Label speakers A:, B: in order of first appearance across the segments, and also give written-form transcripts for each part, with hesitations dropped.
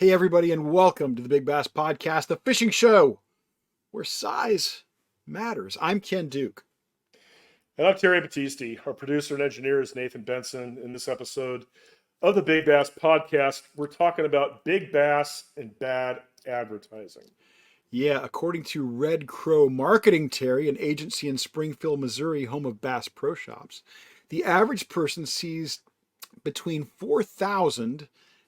A: Hey, everybody, and welcome to the Big Bass Podcast, the fishing show where size matters. I'm Ken Duke.
B: And I'm Terry Battisti. Our producer and engineer is Nathan Benson. In this episode of the Big Bass Podcast, we're talking about big bass and bad advertising.
A: Yeah, according to Red Crow Marketing, Terry, an agency in Springfield, Missouri, home of Bass Pro Shops, the average person sees between 4,000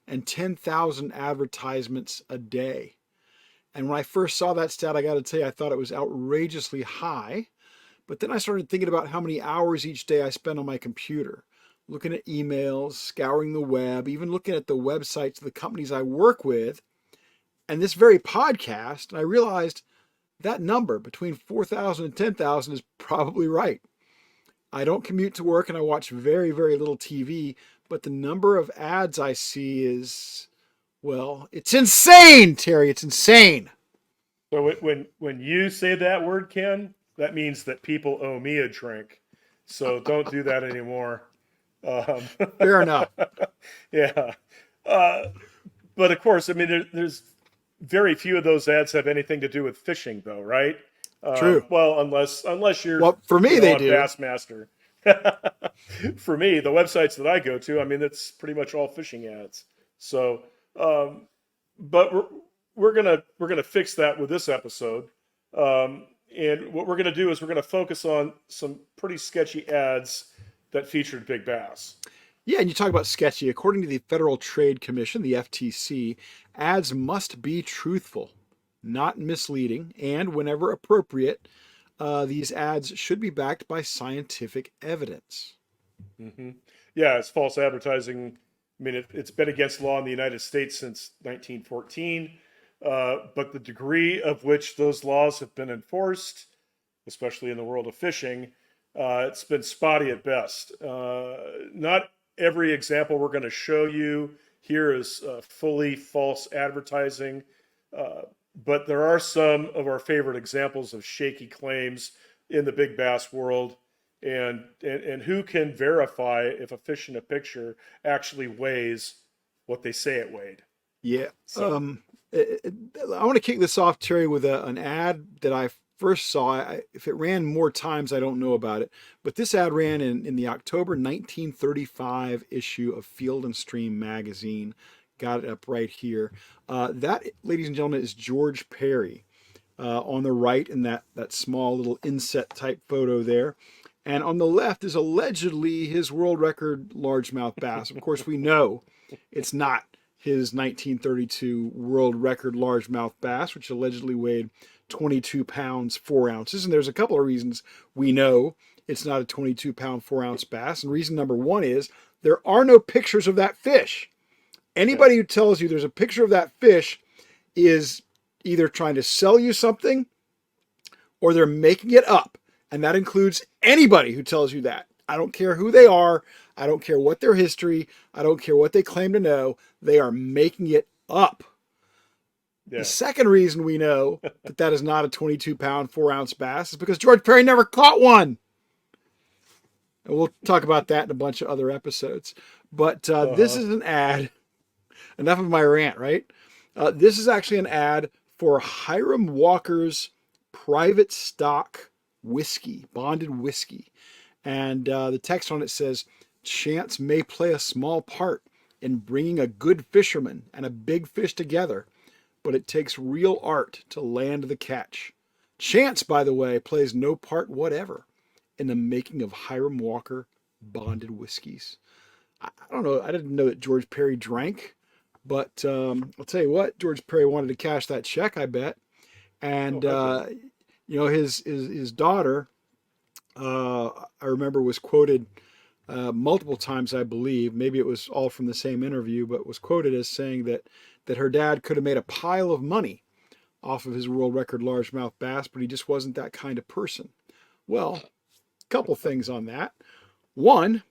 A: and 10,000 advertisements a day. And when I first saw that stat, I got to tell you, I thought it was outrageously high. But then I started thinking about how many hours each day I spend on my computer, looking at emails, scouring the web, even looking at the websites of the companies I work with, and this very podcast. And I realized that number between 4,000 and 10,000 is probably right. I don't commute to work and I watch very, very little TV, but the number of ads I see is, well, it's insane, Terry. It's insane.
B: So when you say that word, Ken, that means that people owe me a drink. So don't do that anymore. Um,
A: Fair enough.
B: yeah. Uh, but of course, I mean, there's very few of those ads have anything to do with fishing, though, right?
A: True.
B: Well, unless you're,
A: Well, for me, they
B: on
A: do.
B: Bassmaster. For me, the websites that I go to, I mean, it's pretty much all fishing ads. So, um, but we're gonna fix that with this episode. And what we're gonna do is we're gonna focus on some pretty sketchy ads that featured big bass.
A: Yeah, and you talk about sketchy. According to the Federal Trade Commission, the FTC, ads must be truthful, not misleading, and whenever appropriate, these ads should be backed by scientific evidence.
B: hmm Yeah, it's false advertising. I mean, it's been against law in the United States since 1914, but the degree of which those laws have been enforced, especially in the world of fishing, it's been spotty at best. Not every example we're going to show you here is fully false advertising, uh, but there are some of our favorite examples of shaky claims in the big bass world. And who can verify if a fish in a picture actually weighs what they say it weighed?
A: Yeah.
B: So,
A: I want to kick this off, Terry, with an ad that I first saw. If it ran more times, I don't know about it. But this ad ran in the October 1935 issue of Field and Stream magazine. Got it up right here. That, ladies and gentlemen, is George Perry on the right in that small little inset type photo there. And on the left is allegedly his world record largemouth bass. Of course, we know it's not his 1932 world record largemouth bass, which allegedly weighed 22 pounds, 4 ounces. And there's a couple of reasons we know it's not a 22-pound, 4-ounce bass. And reason number one is there are no pictures of that fish.
B: yeah,
A: Anybody who tells you there's a picture of that fish is either trying to sell you something or they're making it up. And that includes anybody who tells you that. I don't care who they are. I don't care what their history. I don't care what they claim to know. They are making it up. The
B: yeah.
A: second reason we know that that is not a 22-pound, 4-ounce bass is because George Perry never caught one. And we'll talk about that in a bunch of other episodes. But this
B: Uh-huh.
A: is an ad. Enough of my rant, right? This is actually an ad for Hiram Walker's private stock whiskey, bonded whiskey. And the text on it says, chance may play a small part in bringing a good fisherman and a big fish together, but it takes real art to land the catch. Chance, by the way, plays no part whatever in the making of Hiram Walker bonded whiskeys. I don't know. I didn't know that George Perry drank, but I'll tell you what, George Perry wanted to cash that check, I bet.
B: Oh,
A: And
B: heck yeah.
A: his daughter, I remember, was quoted multiple times, I believe. Maybe it was all from the same interview, but was quoted as saying that her dad could have made a pile of money off of his world record largemouth bass, but he just wasn't that kind of person. Well, a couple things on that. One,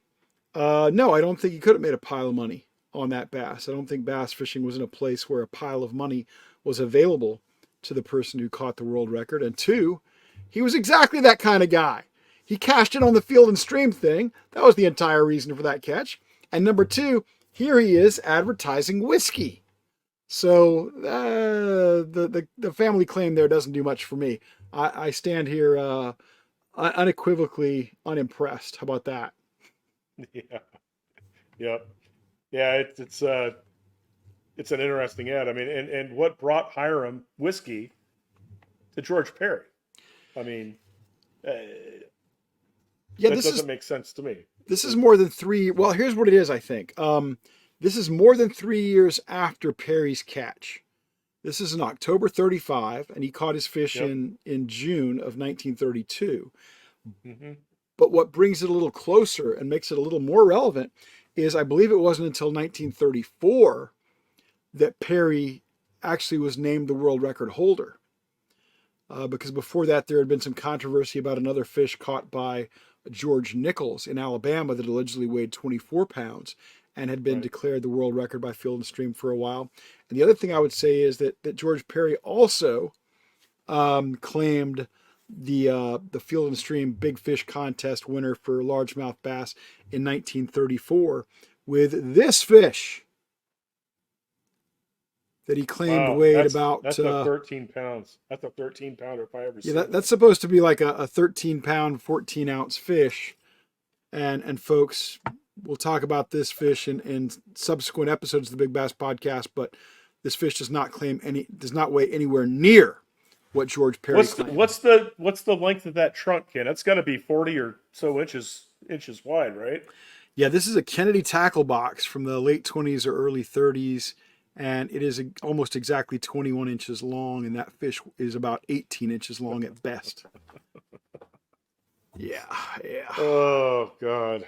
A: no, I don't think he could have made a pile of money on that bass. I don't think bass fishing was in a place where a pile of money was available to the person who caught the world record. And two, he was exactly that kind of guy. He cashed in on the Field and Stream thing. That was the entire reason for that catch. And number two, here he is advertising whiskey. So the family claim there doesn't do much for me. I stand here unequivocally unimpressed. How about that?
B: Yeah. Yep. Yeah. It's an interesting ad. I mean, and what brought Hiram whiskey to George Perry? I mean, uh,
A: Yeah,
B: that doesn't make sense to me.
A: this is
B: It,
A: more than three. Well, here's what it is. I think this is more than 3 years after Perry's catch. This is in October 35, and he caught his fish
B: yep.
A: in June of 1932.
B: Hmm.
A: But what brings it a little closer and makes it a little more relevant is I believe it wasn't until 1934 that Perry actually was named the world record holder. Because before that, there had been some controversy about another fish caught by George Nichols in Alabama that allegedly weighed 24 pounds and had been
B: Right.
A: declared the world record by Field and Stream for a while. And the other thing I would say is that George Perry also claimed the Field and Stream Big Fish Contest winner for largemouth bass in 1934 with this fish that he claimed
B: Wow.
A: weighed
B: That's
A: about
B: that's a 13 pounds. That's a 13 pounder if I ever
A: yeah,
B: seen
A: that's
B: one.
A: supposed to be like a 13 pound, 14-ounce fish. And folks, we'll talk about this fish in subsequent episodes of the Big Bass Podcast, but this fish does not weigh anywhere near what George Perry claimed.
B: What's the length of that trunk, Ken? It's got to be 40 or so inches wide, right?
A: Yeah, this is a Kennedy tackle box from the late 20s or early 30s, and it is almost exactly 21 inches long, and that fish is about 18 inches long at best. Yeah, yeah.
B: Oh God,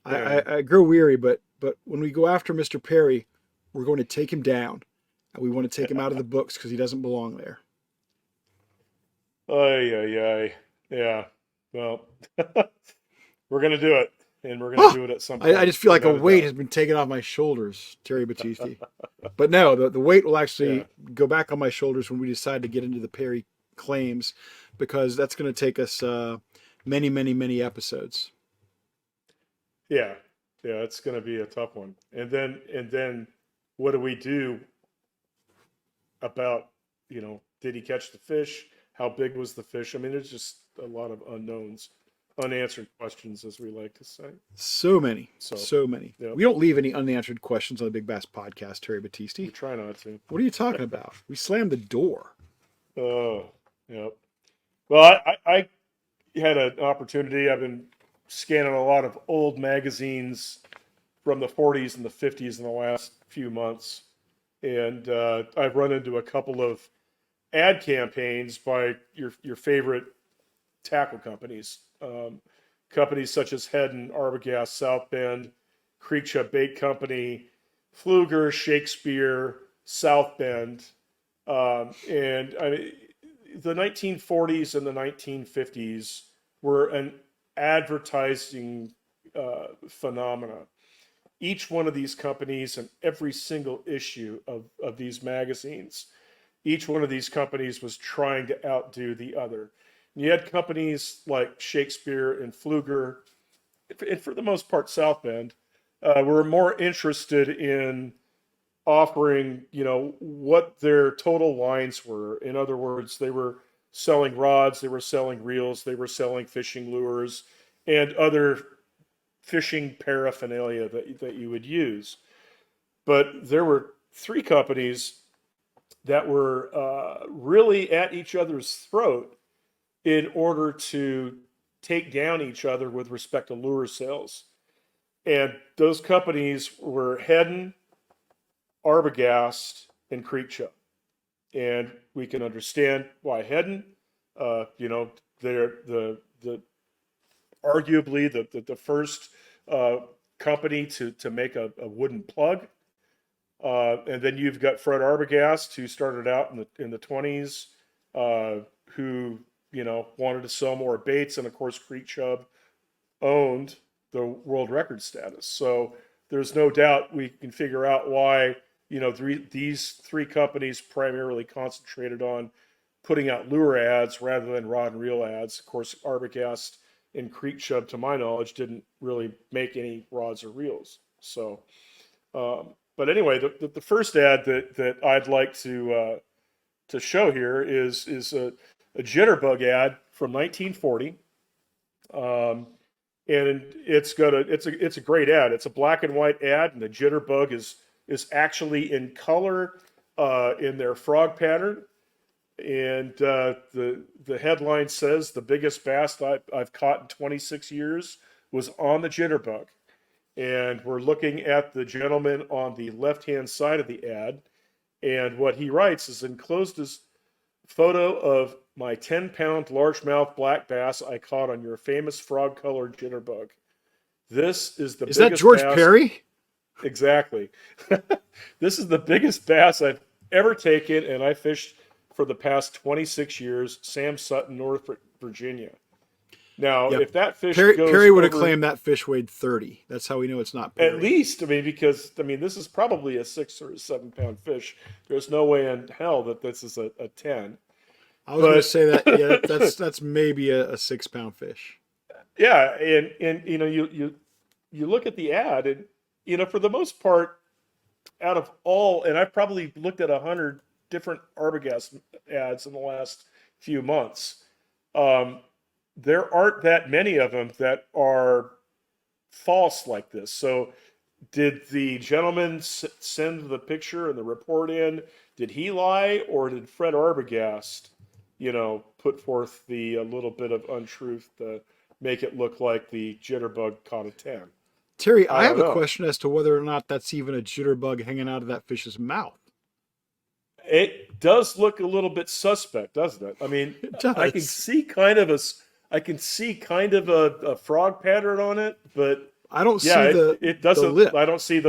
B: man.
A: I grow weary, but when we go after Mr. Perry, we're going to take him down, and we want to take him out of the books because he doesn't belong there.
B: Ay ay ay. Yeah. Well, we're gonna do it, and we're gonna
A: Oh,
B: do it at some
A: I
B: point,
A: just feel like a
B: without a
A: weight
B: doubt.
A: has been taken off my shoulders, Terry Battisti. But no, the weight will
B: Yeah.
A: actually go back on my shoulders when we decide to get into the Perry claims, because that's going to take us many, many, many episodes.
B: Yeah. Yeah. It's gonna be a tough one. And then, what do we do about, did he catch the fish? How big was the fish? I mean, there's just a lot of unknowns, unanswered questions, as we like to say.
A: So many,
B: So,
A: so many.
B: yep,
A: We don't leave any unanswered questions on the Big Bass Podcast, Terry
B: we
A: Battisti.
B: try not to.
A: What are you talking about? We slammed the door.
B: Oh, yep. Well, I had an opportunity. I've been scanning a lot of old magazines from the 40s and the 50s in the last few months, and I've run into a couple of ad campaigns by your favorite tackle companies, companies such as Head and Arbogast, South Bend, Creek Chub Bait Company, Fluger, Shakespeare, South Bend, and I mean, the 1940s and the 1950s were an advertising phenomena. Each one of these companies and every single issue of these magazines, each one of these companies was trying to outdo the other. And you had companies like Shakespeare and Fluger, and for the most part, South Bend, were more interested in offering, what their total lines were. In other words, they were selling rods, they were selling reels, they were selling fishing lures, and other fishing paraphernalia that you would use. But there were three companies that were really at each other's throat in order to take down each other with respect to lure sales. And those companies were Hedden, Arbogast, and Creek Chub. And we can understand why Hedden, they're the arguably the first uh, company to make a wooden plug. And then you've got Fred Arbogast, who started out in the 20s, who wanted to sell more baits, and of course Creek Chub owned the world record status. So there's no doubt we can figure out why these three companies primarily concentrated on putting out lure ads rather than rod and reel ads. Of course, Arbogast and Creek Chub, to my knowledge, didn't really make any rods or reels. So but anyway, the first ad that I'd like to show here is a jitterbug ad from 1940. Um, and it's a great ad. It's a black and white ad, and the jitterbug is actually in color in their frog pattern. And the headline says the biggest bass I've caught in 26 years was on the jitterbug. And we're looking at the gentleman on the left-hand side of the ad, and what he writes is enclosed is photo of my 10-pound largemouth black bass I caught on your famous frog-colored jitterbug. This is the
A: Is that
B: biggest
A: George
B: bass.
A: Perry?
B: Exactly. This is the biggest bass I've ever taken, and I fished for the past 26 years, Sam Sutton, North Virginia. Now,
A: Yep.
B: if that fish goes
A: Perry would have
B: over,
A: claimed that fish weighed 30. That's how we know it's not
B: at
A: Perry.
B: least, I mean, because I mean, this is probably a 6 or a 7 pound fish. There's no way in hell that this is a 10.
A: I was going to
B: But
A: say that. Yeah, that's maybe a 6 pound fish.
B: yeah, and you know, you look at the ad, and you know, for the most part, out of all, and I've probably looked at 100 different Arbogast ads in the last few months. Um, there aren't that many of them that are false like this. So, did the gentleman send the picture and the report in? Did he lie, or did Fred Arbogast, you know, put forth the a little bit of untruth to make it look like the jitterbug caught a 10?
A: Terry,
B: I
A: I have
B: don't
A: a
B: know.
A: question as to whether or not that's even a jitterbug hanging out of that fish's mouth.
B: It does look a little bit suspect, doesn't it? I mean,
A: It
B: I can
A: does.
B: see kind of I can see kind of a frog pattern on it, but
A: I don't
B: yeah,
A: see
B: it
A: the
B: doesn't.
A: lip.
B: I don't see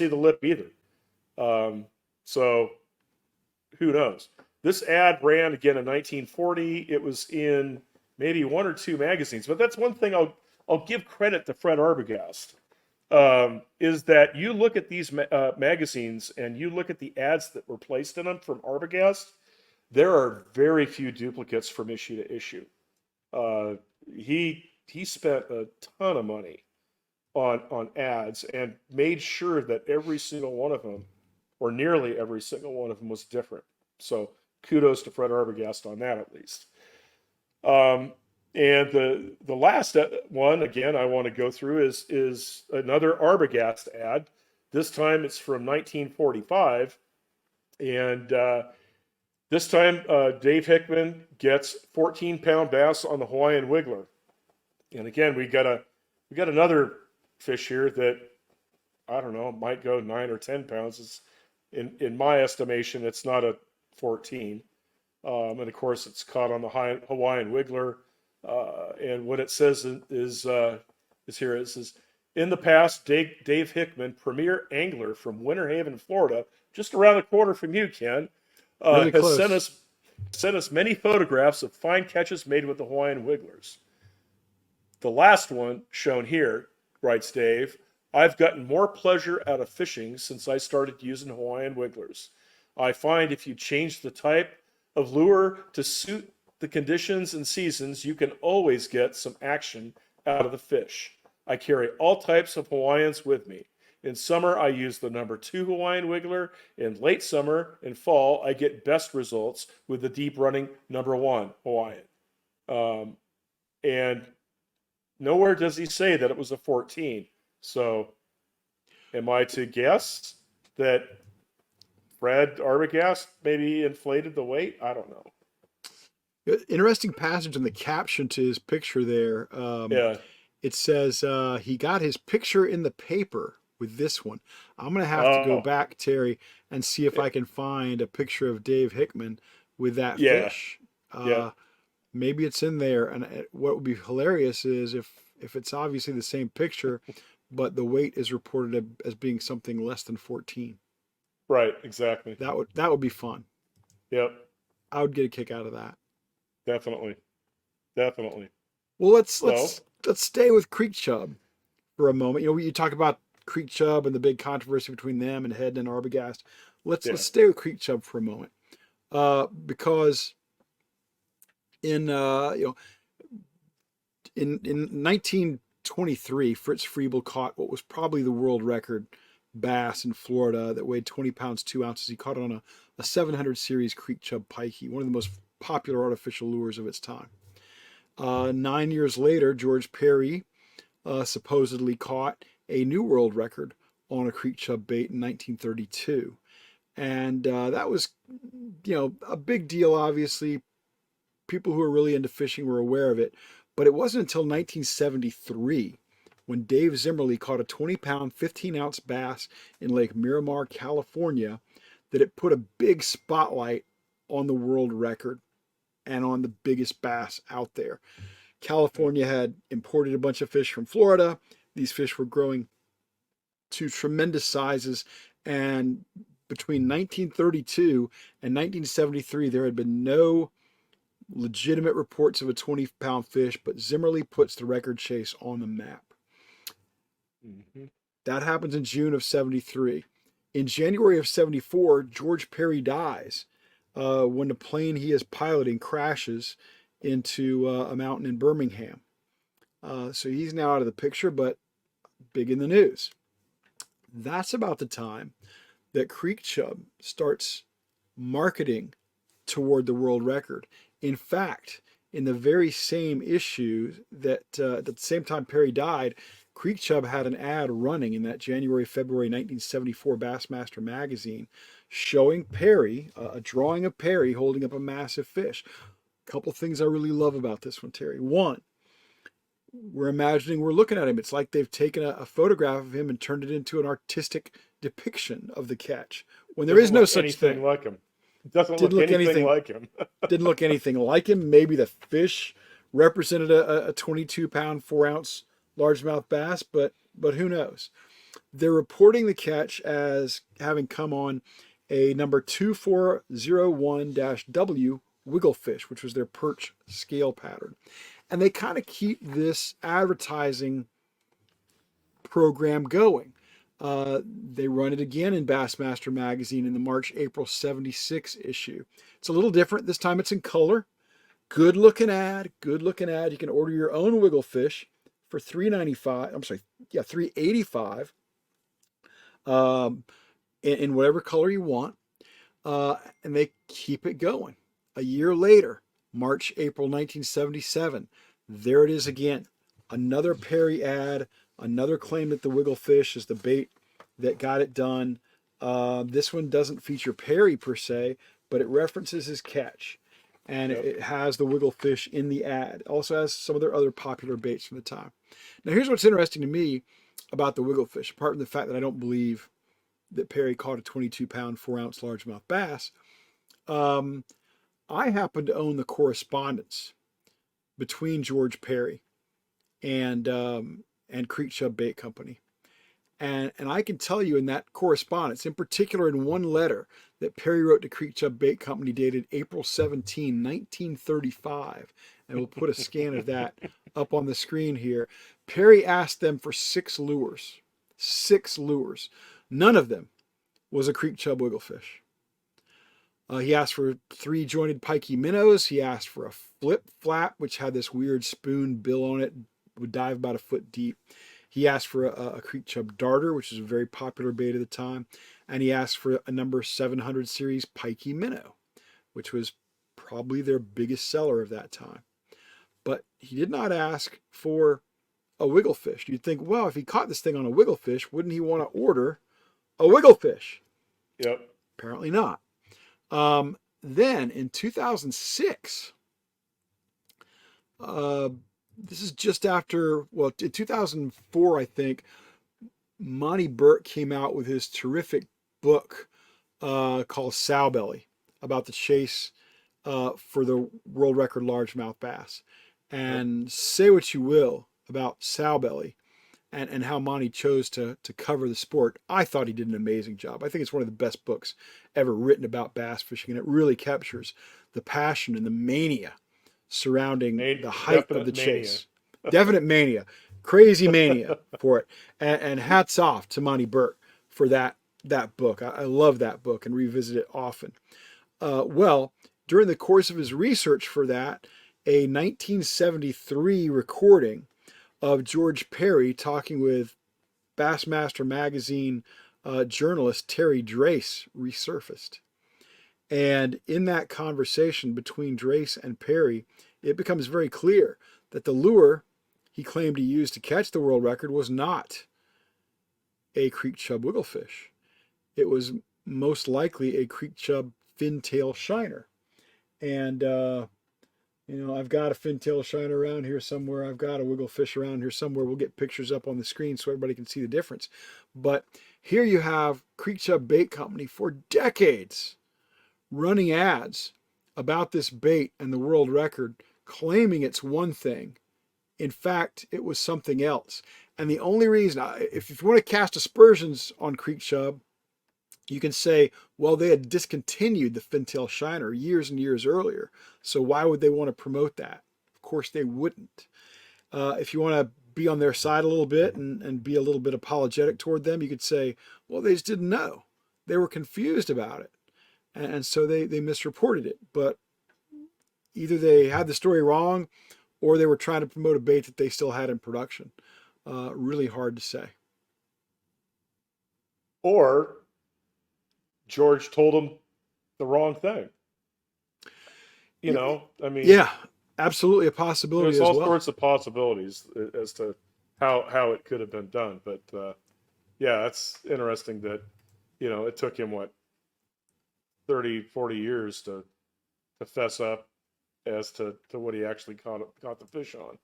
B: the lip either. So who knows? This ad ran again in 1940. It was in maybe one or two magazines, but that's one thing I'll give credit to Fred Arbogast. Is that you look at these magazines and you look at the ads that were placed in them from Arbogast, there are very few duplicates from issue to issue. Uh, he spent a ton of money on ads and made sure that every single one of them, or nearly every single one of them, was different. So kudos to Fred Arbogast on that at least. Um, and the last one again I want to go through is another Arbogast ad. This time it's from 1945, and this time Dave Hickman gets 14-pound bass on the Hawaiian Wiggler. And again we got another fish here that I don't know might go 9 or 10 pounds. It's, in my estimation, it's not a 14. And of course, it's caught on the Hawaiian Wiggler. And what it says is here. It says, in the past, Dave Hickman, premier angler from Winter Haven, Florida, just around the corner from you, Ken,
A: Really
B: has
A: close.
B: sent us many photographs of fine catches made with the Hawaiian Wigglers. The last one shown here, writes Dave, I've gotten more pleasure out of fishing since I started using Hawaiian Wigglers. I find if you change the type of lure to suit the conditions and seasons, you can always get some action out of the fish. I carry all types of Hawaiians with me. In summer, I use the number 2 Hawaiian Wiggler. In late summer and fall, I get best results with the deep running number 1 Hawaiian. Um, and nowhere does he say that it was a 14. So, am I to guess that Fred Arbogast maybe inflated the weight? I don't know.
A: Interesting passage in the caption to his picture there.
B: Yeah,
A: It says he got his picture in the paper with this one. I'm going to have to go
B: oh,
A: back, Terry, and see if I can find a picture of Dave Hickman with that
B: yeah,
A: fish.
B: yeah,
A: Maybe it's in there. And what would be hilarious is if it's obviously the same picture, but the weight is reported as being something less than 14.
B: right, exactly.
A: That would be fun.
B: Yep,
A: I would get a kick out of that.
B: definitely, definitely.
A: Well, let's
B: So,
A: let's let's stay with Creek Chub for a moment. You know, you talk about Creek Chub and the big controversy between them and Head and Arbogast. Let's
B: yeah,
A: stay with Creek Chub for a moment, because in in 1923, Fritz Friebel caught what was probably the world record bass in Florida that weighed 20 pounds 2 ounces. He caught it on a 700 series Creek Chub pikey, one of the most popular artificial lures of its time. 9 years later, George Perry supposedly caught a new world record on a Creek Chub bait in 1932. And that was, a big deal, obviously. People who are really into fishing were aware of it. But it wasn't until 1973 when Dave Zimmerly caught a 20-pound, 15-ounce bass in Lake Miramar, California, that it put a big spotlight on the world record and on the biggest bass out there. California had imported a bunch of fish from Florida. These fish were growing to tremendous sizes, and between 1932 and 1973, there had been no legitimate reports of a 20-pound fish, but Zimmerly puts the record chase on the map. Mm-hmm. That happens in June of 73. In January of 74, George Perry dies when the plane he is piloting crashes into a mountain in Birmingham. So he's now out of the picture, but big in the news. That's about the time that Creek Chub starts marketing toward the world record. In fact, in the very same issue that at the same time Perry died, Creek Chub had an ad running in that January-February 1974 Bassmaster magazine showing Perry, a drawing of Perry holding up a massive fish. A couple things I really love about this one, Terry. One, we're imagining we're looking at him. It's like they've taken a photograph of him and turned it into an artistic depiction of the catch, when there is no such thing.
B: Like him. Doesn't look anything like him.
A: Didn't look anything like him. Maybe the fish represented a 22-pound, 4-ounce largemouth bass, but who knows? They're reporting the catch as having come on a number 2401-W wigglefish, which was their perch scale pattern. And they kind of keep this advertising program going. They run it again in Bassmaster magazine in the March-April 76 issue. It's a little different. This time it's in color. Good looking ad. You can order your own wigglefish for $385 in whatever color you want. And they keep it going. A year later, March, April 1977, there it is again. Another Perry ad, another claim that the wigglefish is the bait that got it done. This one doesn't feature Perry per se, but it references his catch. And it has the wigglefish in the ad. It also has some of their other popular baits from the time. Now here's what's interesting to me about the wigglefish, apart from the fact that I don't believe that Perry caught a 22-pound, 4-ounce largemouth bass. I happen to own the correspondence between George Perry and Creek Chub Bait Company. And I can tell you in that correspondence, in particular in one letter that Perry wrote to Creek Chub Bait Company dated April 17, 1935, and we'll put a scan of that up on the screen here. Perry asked them for 6 lures. 6 lures. None of them was a Creek Chub wigglefish. He asked for 3 jointed pikey minnows. He asked for a flip flap, which had this weird spoon bill on it, would dive about a foot deep. He asked for a Creek Chub darter, which is a very popular bait at the time. And he asked for a number 700 series pikey minnow, which was probably their biggest seller of that time. But he did not ask for a wigglefish. You'd think, well, if he caught this thing on a wigglefish, wouldn't he want to order a wigglefish?
B: Yep.
A: Apparently not. Then in 2006, this is just after, well, in 2004, I think, Monty Burke came out with his terrific book called Sowbelly, about the chase for the world record largemouth bass. And say what you will about Sowbelly and how Monty chose to cover the sport. I thought he did an amazing job. I think it's one of the best books ever written about bass fishing, and it really captures the passion and the mania surrounding the height of the chase. Definite mania. Crazy mania for it. And hats off to Monty Burke for that book. I love that book and revisit it often. Well, during the course of his research for that, a 1973 recording of George Perry talking with Bassmaster magazine journalist Terry Drace resurfaced. And in that conversation between Drace and Perry, it becomes very clear that the lure he claimed to use to catch the world record was not a Creek Chub wigglefish. It was most likely a Creek Chub fintail shiner. And, I've got a fintail shiner around here somewhere. I've got a wigglefish around here somewhere. We'll get pictures up on the screen so everybody can see the difference. But here you have Creek Chub Bait Company for decades running ads about this bait and the world record, claiming it's one thing. In fact, it was something else. And the only reason, if you want to cast aspersions on Creek Chub, you can say, well, they had discontinued the fintail shiner years and years earlier. So why would they want to promote that? Of course, they wouldn't. If you want to be on their side a little bit and be a little bit apologetic toward them, you could say, well, they just didn't know. They were confused about it. And so they misreported it. But either they had the story wrong or they were trying to promote a bait that they still had in production. Really hard to say.
B: Or George told him the wrong thing. I mean,
A: yeah, absolutely a possibility
B: there's
A: as
B: all
A: well.
B: sorts of possibilities as to how it could have been done. But yeah, it's interesting that it took him 30, 40 years to fess up as to what he actually caught the fish on.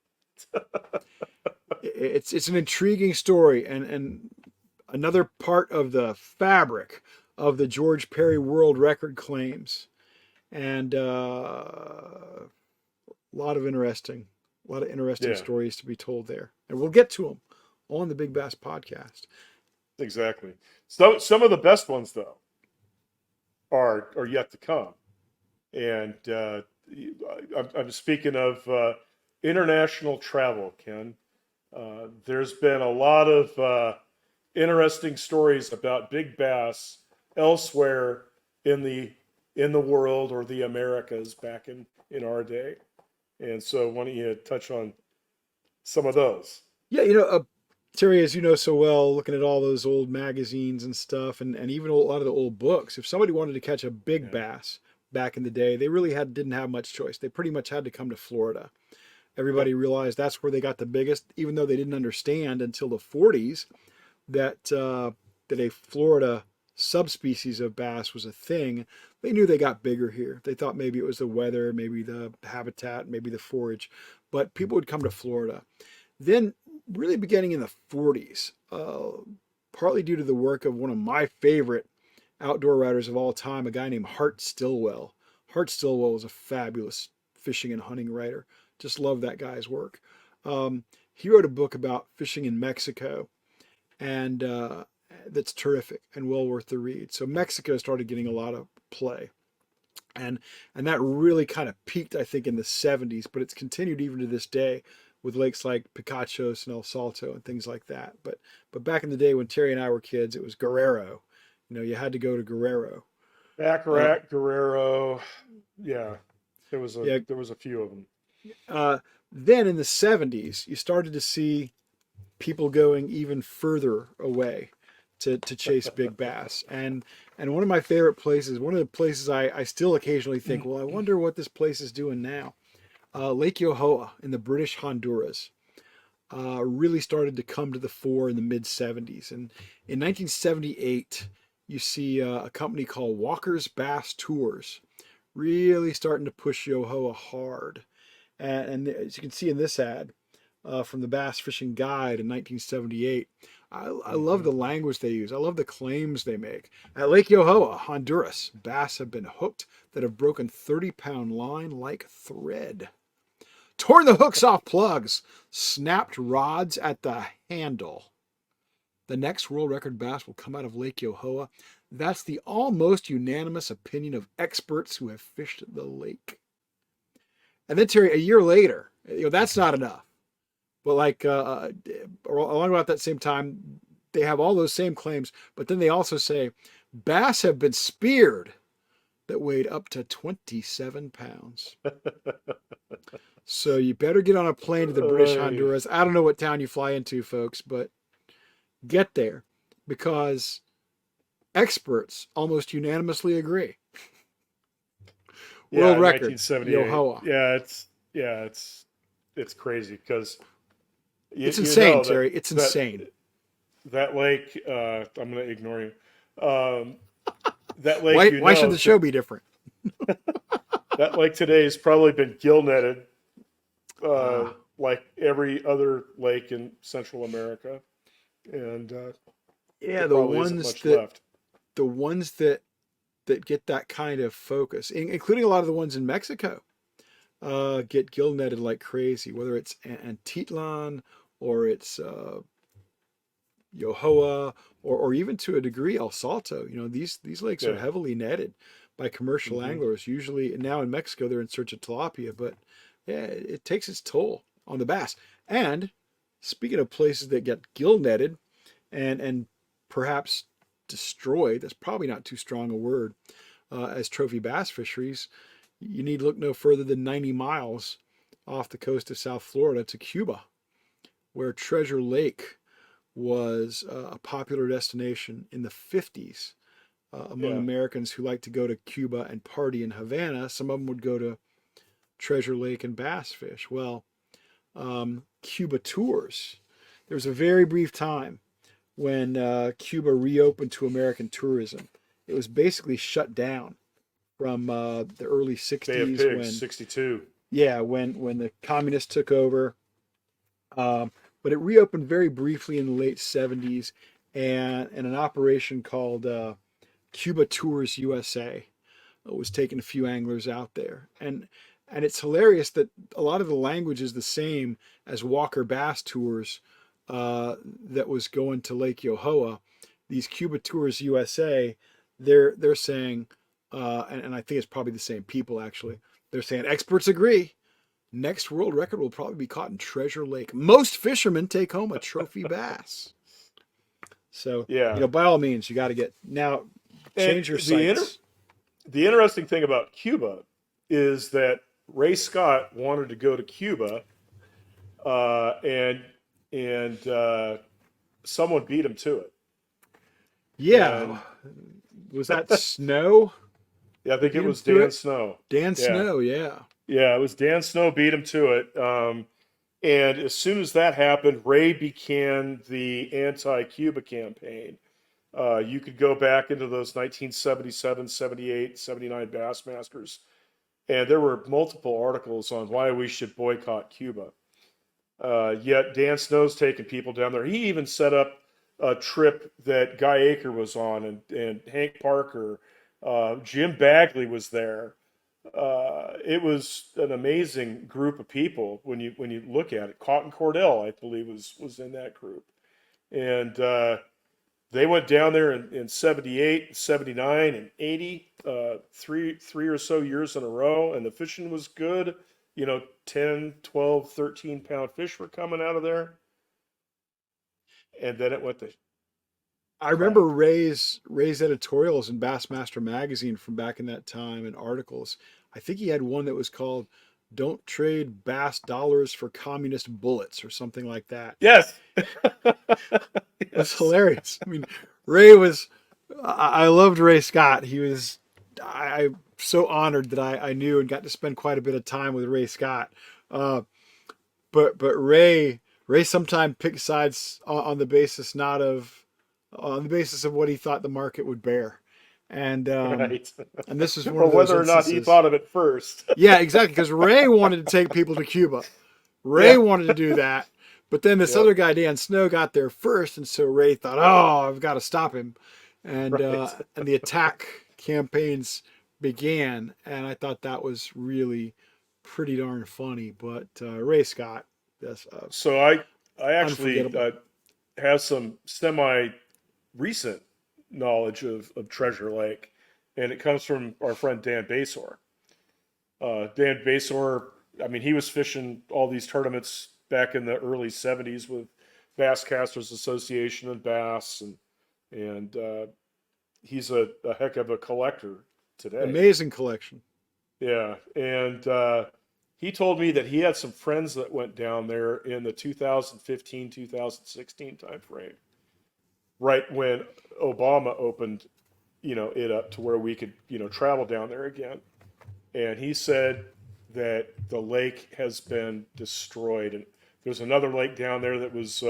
A: It's an intriguing story and another part of the fabric of the George Perry world record claims, and a lot of interesting
B: Yeah.
A: stories to be told there, and we'll get to them on the Big Bass podcast.
B: Exactly. So some of the best ones though are yet to come, and I'm speaking of international travel, Ken. There's been a lot of interesting stories about big bass elsewhere in the world or the Americas back in our day. And so why don't you touch on some of those?
A: Yeah, Terry, as you know so well, looking at all those old magazines and stuff, and even a lot of the old books, if somebody wanted to catch a big
B: Yeah.
A: bass back in the day, they really didn't have much choice. They pretty much had to come to Florida. Everybody realized that's where they got the biggest, even though they didn't understand until the 40s that a Florida subspecies of bass was a thing. They knew they got bigger here. They thought maybe it was the weather, maybe the habitat, maybe the forage, but people would come to Florida. Then, really beginning in the 40s, partly due to the work of one of my favorite outdoor writers of all time, a guy named Hart Stillwell. Hart Stillwell was a fabulous fishing and hunting writer. Just love that guy's work. He wrote a book about fishing in Mexico, and that's terrific and well worth the read. So Mexico started getting a lot of play, and that really kind of peaked, I think, in the 70s, but it's continued even to this day with lakes like Picachos and El Salto and things like that. But back in the day when Terry and I were kids, it was Guerrero. You had to go to Guerrero.
B: Baccarat, Guerrero, yeah, there was
A: Yeah.
B: a few of them.
A: Then in the 70s, you started to see people going even further away to chase big bass. And one of my favorite places, one of the places I still occasionally think, well, I wonder what this place is doing now. Lake Yohoa in the British Honduras really started to come to the fore in the mid 70s. And in 1978, you see a company called Walker's Bass Tours really starting to push Yohoa hard. And as you can see in this ad from the Bass Fishing Guide in 1978, I love the language they use. I love the claims they make. At Lake Yohoa, Honduras, bass have been hooked that have broken 30-pound line like thread. Torn the hooks off plugs, snapped rods at the handle. The next world record bass will come out of Lake Yohoa. That's the almost unanimous opinion of experts who have fished the lake. And then Terry, a year later, that's not enough. But along about that same time, they have all those same claims, but then they also say bass have been speared that weighed up to 27 pounds. So you better get on a plane to the British Honduras. I don't know what town you fly into, folks, but get there because Experts almost unanimously agree. World
B: Yeah,
A: record,
B: 1978.
A: Yohoa.
B: It's crazy because
A: It's
B: you
A: insane,
B: know
A: Terry. It's
B: that
A: insane.
B: that lake. I'm going to ignore you. Um, that lake,
A: Why should the show be different?
B: that lake today has probably been gill netted,
A: Ah,
B: like every other lake in Central America, and
A: yeah,
B: there probably isn't much left.
A: the ones that get that kind of focus, including a lot of the ones in Mexico, get gill netted like crazy. Whether it's Antitlan or it's Yohoa, or even to a degree El Salto. These lakes are
B: Yeah.
A: heavily netted by commercial
B: Hmm.
A: anglers. Usually, now in Mexico, they're in search of tilapia, but yeah, it takes its toll on the bass. And speaking of places that get gill netted and perhaps destroyed, that's probably not too strong a word, as trophy bass fisheries, you need look no further than 90 miles off the coast of South Florida to Cuba, where Treasure Lake was a popular destination in the 50s among
B: Yeah.
A: Americans who liked to go to Cuba and party in Havana. Some of them would go to Treasure Lake and bass fish. Well, Cuba tours. There was a very brief time when Cuba reopened to American tourism. It was basically shut down from the early
B: Bay of
A: 60s
B: Pigs,
A: when,
B: 62.
A: yeah, when the communists took over. Um, but it reopened very briefly in the late 70s, and an operation called Cuba Tours USA was taking a few anglers out there. And it's hilarious that a lot of the language is the same as Walker Bass Tours that was going to Lake Yohoa. These Cuba Tours USA, they're saying, and I think it's probably the same people actually. They're saying experts agree. Next world record will probably be caught in Treasure Lake. Most fishermen take home a trophy bass. So,
B: Yeah.
A: by all means, you got to get now
B: And
A: change your sights.
B: the interesting thing about Cuba is that Ray Scott wanted to go to Cuba, and someone beat him to it.
A: Yeah.
B: And
A: Was that Snow
B: yeah, I
A: that
B: think it
A: beat him
B: was
A: to
B: Dan
A: it?
B: Snow.
A: Dan
B: Yeah,
A: Snow, yeah.
B: yeah, it was Dan Snow beat him to it. And as soon as that happened, Ray began the anti-Cuba campaign. You could go back into those 1977, 78, 79 Bassmasters, and there were multiple articles on why we should boycott Cuba. Yet Dan Snow's taking people down there. He even set up a trip that Guy Aker was on, and Hank Parker, Jim Bagley was there. It was an amazing group of people when you look at it. Cotton Cordell, I believe, was in that group, and they went down there in 78, 79, and 80, three or so years in a row, and the fishing was good. 10, 12, 13 pound fish were coming out of there. And then it went to
A: I remember
B: crap.
A: Ray's editorials in Bassmaster magazine from back in that time and articles. I think he had one that was called "Don't Trade Bass Dollars for Communist Bullets" or something like that.
B: Yes.
A: It was
B: Yes.
A: hilarious. I mean, Ray was. I loved Ray Scott. He was. I'm so honored that I knew and got to spend quite a bit of time with Ray Scott. Uh, but Ray sometimes picked sides on the basis not of on the basis of what he thought the market would bear, and um,
B: Right.
A: and this was one
B: Or
A: of those
B: whether or not he
A: instances.
B: thought of it first.
A: Yeah, exactly. Because Ray wanted to take people to Cuba. Ray
B: Yeah.
A: wanted to do that, but then this
B: Yep.
A: other guy Dan Snow got there first, and so Ray thought, "Oh, I've got to stop him,"
B: Right.
A: and the attack campaigns began, and I thought that was really pretty darn funny. But Ray Scott, that's
B: So I actually
A: unforgettable.
B: have some semi recent knowledge of Treasure Lake, and it comes from our friend Dan Basor. Dan Basor, I mean, he was fishing all these tournaments back in the early '70s with Basscasters Association and Bass, and he's a heck of a collector today.
A: Amazing collection.
B: Yeah, and he told me that he had some friends that went down there in the 2015, 2016 timeframe, right when Obama opened it up to where we could, travel down there again. And he said that the lake has been destroyed. And there's another lake down there that was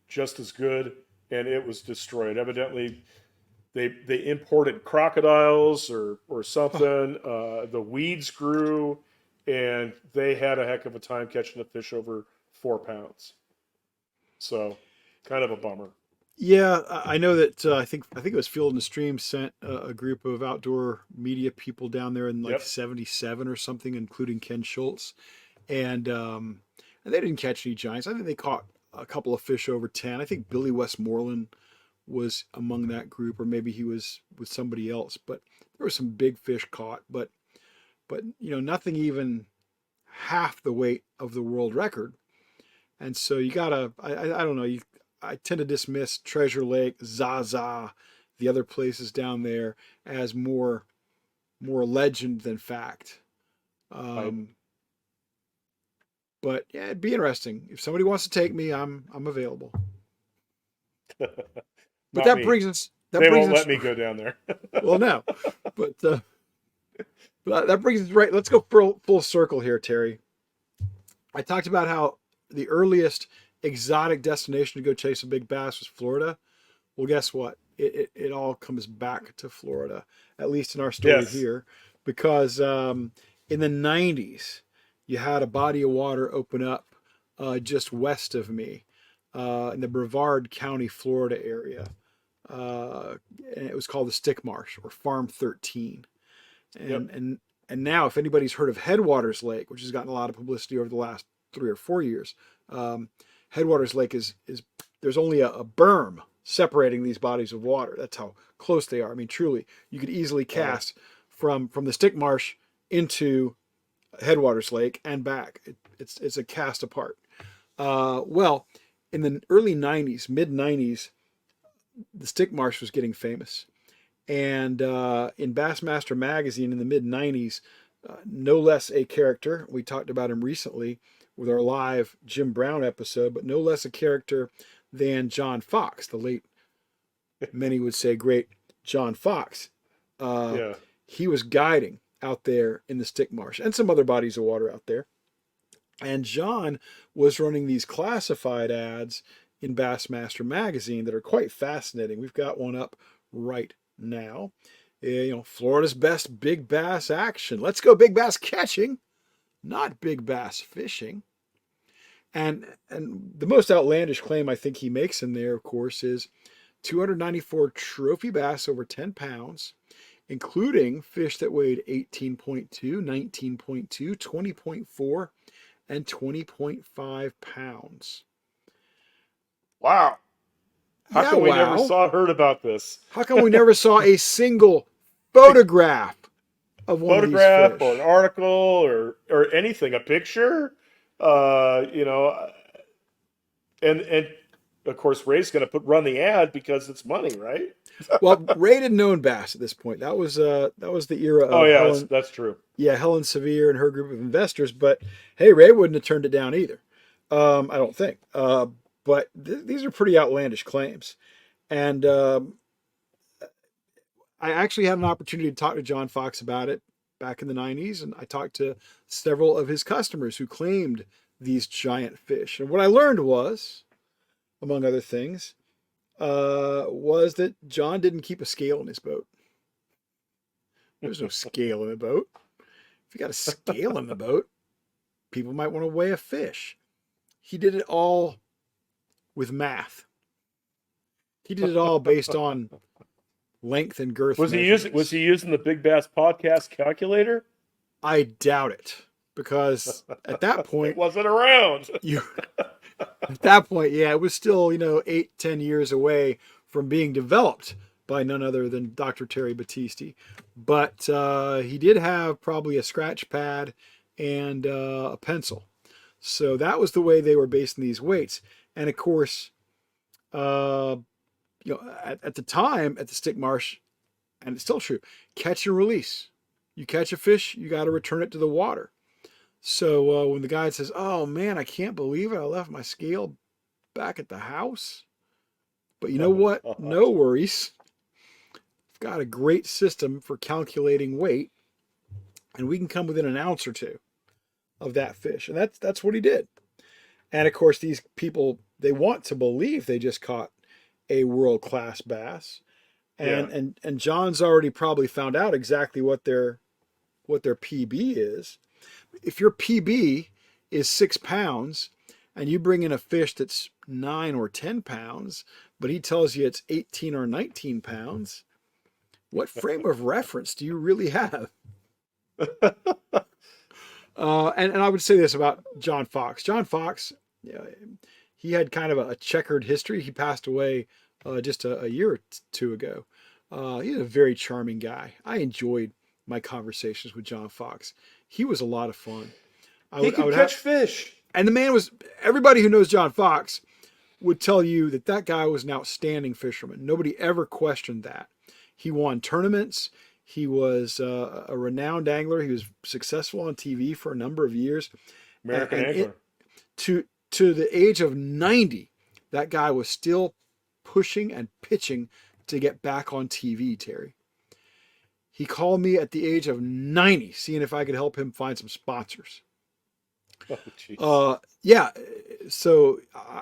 B: just as good, and it was destroyed. Evidently, they imported crocodiles or something. The weeds grew, and they had a heck of a time catching a fish over 4 pounds. So, kind of a bummer.
A: Yeah, I know that I think it was Field and Stream sent a group of outdoor media people down there in like
B: Yep.
A: '77 or something, including Ken Schultz, and they didn't catch any giants. I think they caught a couple of fish over 10. I think Billy Westmoreland was among that group, or maybe he was with somebody else. But there were some big fish caught, but nothing even half the weight of the world record. And so you gotta, I don't know, I tend to dismiss Treasure Lake, Zaza, the other places down there as more legend than fact.
B: I
A: Um, but yeah, it'd be interesting if somebody wants to take me. I'm available. But
B: Not
A: that
B: me.
A: brings us that
B: They
A: brings
B: won't
A: us
B: let me go down there.
A: well no, but that brings us right. Let's go full circle here, Terry. I talked about how the earliest exotic destination to go chase a big bass was Florida. Well, guess what? It all comes back to Florida, at least in our story
B: Yes.
A: here, because in the 90s, you had a body of water open up just west of me in the Brevard County, Florida area. And it was called the Stick Marsh or Farm 13.
B: Yep.
A: And now, if anybody's heard of Headwaters Lake, which has gotten a lot of publicity over the last 3 or 4 years, um, Headwaters Lake is there's only a berm separating these bodies of water. That's how close they are. I mean, truly, you could easily
B: Wow.
A: cast from the Stick Marsh into Headwaters Lake and back. It's a cast apart. Well, in the early '90s, mid '90s, the Stick Marsh was getting famous, and in Bassmaster magazine in the mid '90s, no less a character. We talked about him recently with our live Jim Brown episode, but no less a character than John Fox, the late, many would say, great John Fox. Uh,
B: Yeah.
A: he was guiding out there in the Stick Marsh and some other bodies of water out there. And John was running these classified ads in Bassmaster magazine that are quite fascinating. We've got one up right now. Florida's best big bass action. Let's go big bass catching, not big bass fishing. And the most outlandish claim I think he makes in there, of course, is 294 trophy bass over 10 pounds, including fish that weighed 18.2, 19.2, 20.4, and 20.5 pounds.
B: Wow. How
A: Yeah,
B: come we never
A: wow.
B: saw heard about this?
A: How come we never saw a single photograph of one of these
B: Photograph or an
A: fish?
B: article or anything, a picture? Uh, you know, and of course Ray's going to run the ad because it's money, right?
A: Well, Ray didn't own bass at this point. That was the era
B: Oh
A: of
B: yeah,
A: Helen,
B: that's true.
A: yeah, Helen Sevier and her group of investors. But hey, Ray wouldn't have turned it down either. I don't think. But these are pretty outlandish claims, and I actually had an opportunity to talk to John Fox about it back in the '90s, and I talked to several of his customers who claimed these giant fish. And what I learned was, among other things, was that John didn't keep a scale in his boat. There's no scale in the boat. If you got a scale in the boat, people might want to weigh a fish. He did it all with math. He did it all based on length and girth
B: Was
A: measurements.
B: he using the Big Bass podcast calculator?
A: I doubt it because at that
B: It
A: point,
B: wasn't around.
A: you at that point, yeah, it was still 8-10 years away from being developed by none other than Dr. Terry Battisti. But he did have probably a scratch pad and a pencil. So that was the way they were basing these weights. And of course, uh, at the time at the Stick Marsh, and it's still true, catch and release. You catch a fish, you got to return it to the water. So when the guy says, "Oh man, I can't believe it, I left my scale back at the house," but you know
B: Oh
A: what? No
B: gosh.
A: worries. got a great system for calculating weight, and we can come within an ounce or two of that fish. And that's what he did. And of course, these people, they want to believe they just caught a world-class bass.
B: Yeah.
A: And John's already probably found out exactly what their PB is. If your PB is 6 pounds and you bring in a fish that's 9 or 10 pounds, but he tells you it's 18 or 19 pounds, what frame of reference do you really have? And I would say this about John Fox. John Fox, you know, he had kind of a checkered history. He passed away just a year or two ago. He's a very charming guy. I enjoyed my conversations with John Fox. He was a lot of fun.
B: He could catch fish.
A: And the man was, everybody who knows John Fox would tell you that that guy was an outstanding fisherman. Nobody ever questioned that. He won tournaments. He was a renowned angler. He was successful on TV for a number of years.
B: American angler.
A: To the age of 90, that guy was still pushing and pitching to get back on TV, Terry. He called me at the age of 90, seeing if I could help him find some sponsors.
B: Oh,
A: yeah, so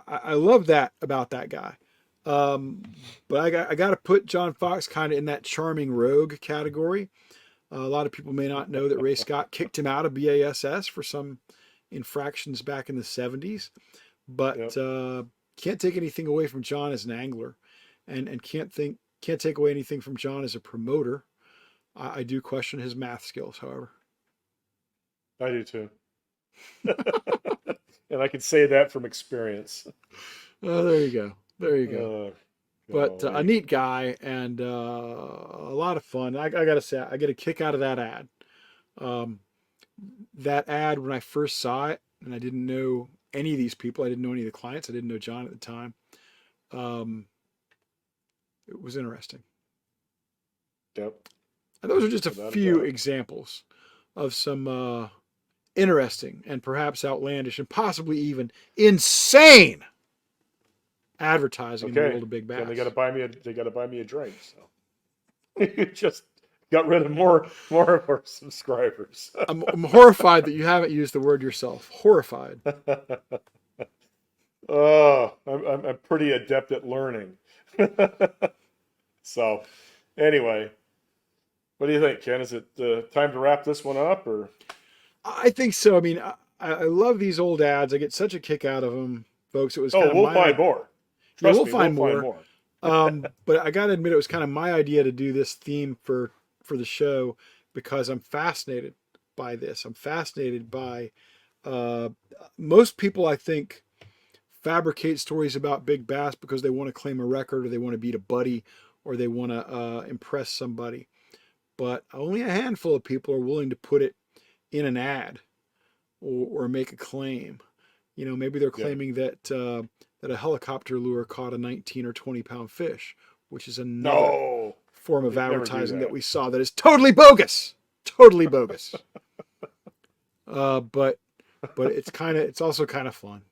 A: I love that about that guy. But I got to put John Fox kind of in that charming rogue category. A lot of people may not know that Ray Scott kicked him out of BASS for some infractions back in the 70s. But can't take anything away from John as an angler, and can't take away anything from John as a promoter. I do question his math skills, however.
B: I do too. And I can say that from experience.
A: Oh, there you go. There you go. But
B: Golly.
A: a neat guy and a lot of fun. I got to say, I get a kick out of that ad. That ad, when I first saw it, and I didn't know any of these people, I didn't know any of the clients, I didn't know John at the time. It was interesting.
B: Yep.
A: And those are just a
B: Without a
A: few
B: doubt.
A: examples of some interesting and perhaps outlandish and possibly even insane advertising in the world of big bass.
B: And they got to buy me a drink. So you just got rid of more of our subscribers.
A: I'm horrified that you haven't used the word yourself. Horrified.
B: Oh, I'm pretty adept at learning. So, anyway, what do you think, Ken? Is it time to wrap this one up, or?
A: I think so. I mean, I love these old ads. I get such a kick out of them, folks. It was kind of
B: we'll find more.
A: Yeah,
B: Trust
A: we'll
B: me,
A: find
B: we'll
A: more.
B: Find more.
A: But I got to admit, it was kind of my idea to do this theme for the show because I'm fascinated by this. I'm fascinated by most people, I think, fabricate stories about big bass because they want to claim a record or they want to beat a buddy or they want to impress somebody. But only a handful of people are willing to put it in an ad or make a claim. You know, maybe they're claiming that a helicopter lure caught a 19 or 20-pound fish, which is another form of advertising that we saw that is totally bogus. Totally bogus. But it's also kind of fun.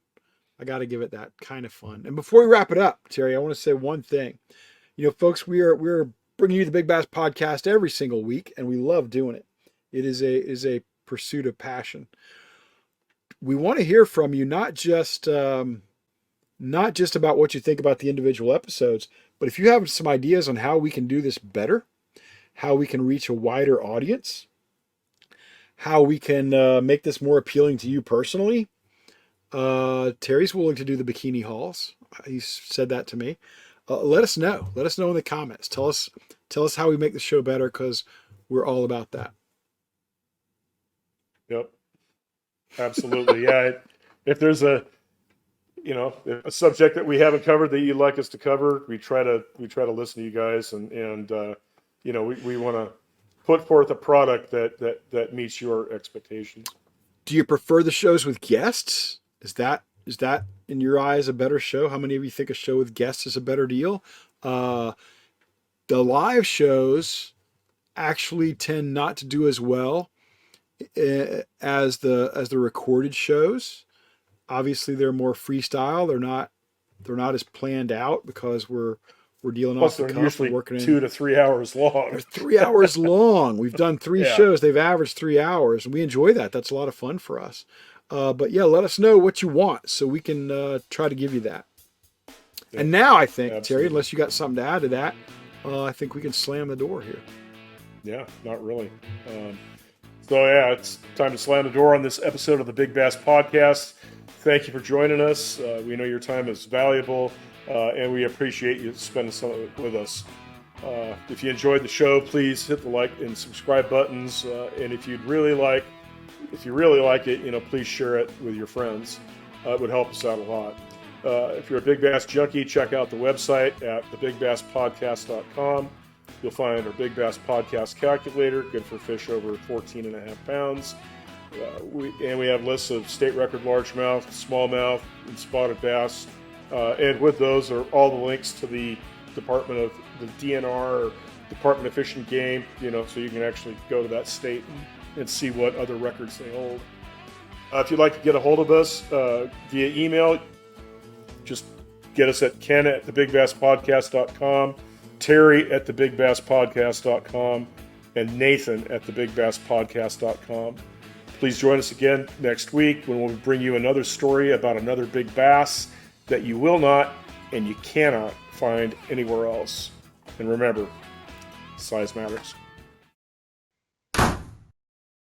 A: I got to give it that kind of fun. And before we wrap it up, Terry, I want to say one thing. You know, folks, we're bringing you the Big Bass Podcast every single week, and we love doing it. It is a pursuit of passion. We want to hear from you, not just about what you think about the individual episodes, but if you have some ideas on how we can do this better, how we can reach a wider audience, how we can make this more appealing to you personally. Terry's willing to do the bikini hauls. He said that to me. Let us know. Let us know in the comments. Tell us how we make the show better, because we're all about that.
B: Yep. Absolutely. Yeah. If there's a subject that we haven't covered that you'd like us to cover, we try to listen to you guys, and we want to put forth a product that meets your expectations.
A: Do you prefer the shows with guests? Is that in your eyes a better show? How many of you think a show with guests is a better deal? The live shows actually tend not to do as well as the recorded shows. Obviously, they're more freestyle. They're not as planned out because we're we're dealing
B: Plus,
A: off the
B: they're
A: cuff.
B: usually
A: We're working
B: 2
A: in.
B: to 3 hours long.
A: They're 3 hours long. We've done three
B: Yeah.
A: shows. They've averaged 3 hours, and we enjoy that. That's a lot of fun for us. But yeah, let us know what you want so we can try to give you that.
B: Yeah.
A: And now I think,
B: Absolutely.
A: Terry, unless you got something to add to that, I think we can slam the door here.
B: Yeah, not really. So yeah, it's time to slam the door on this episode of the Big Bass Podcast. Thank you for joining us. We know your time is valuable, and we appreciate you spending some of it with us. If you enjoyed the show, please hit the like and subscribe buttons. And if you really like it, please share it with your friends. It would help us out a lot. If you're a Big Bass junkie, check out the website at thebigbasspodcast.com. You'll find our Big Bass Podcast calculator, good for fish over 14.5 pounds. We have lists of state record largemouth, smallmouth, and spotted bass. And with those are all the links to the Department of the DNR, or Department of Fish and Game, so you can actually go to that state and see what other records they hold. If you'd like to get a hold of us via email, just get us at ken@thebigbasspodcast.com, terry@thebigbasspodcast.com, and nathan@thebigbasspodcast.com. Please join us again next week when we'll bring you another story about another big bass that you will not and you cannot find anywhere else. And remember, size matters.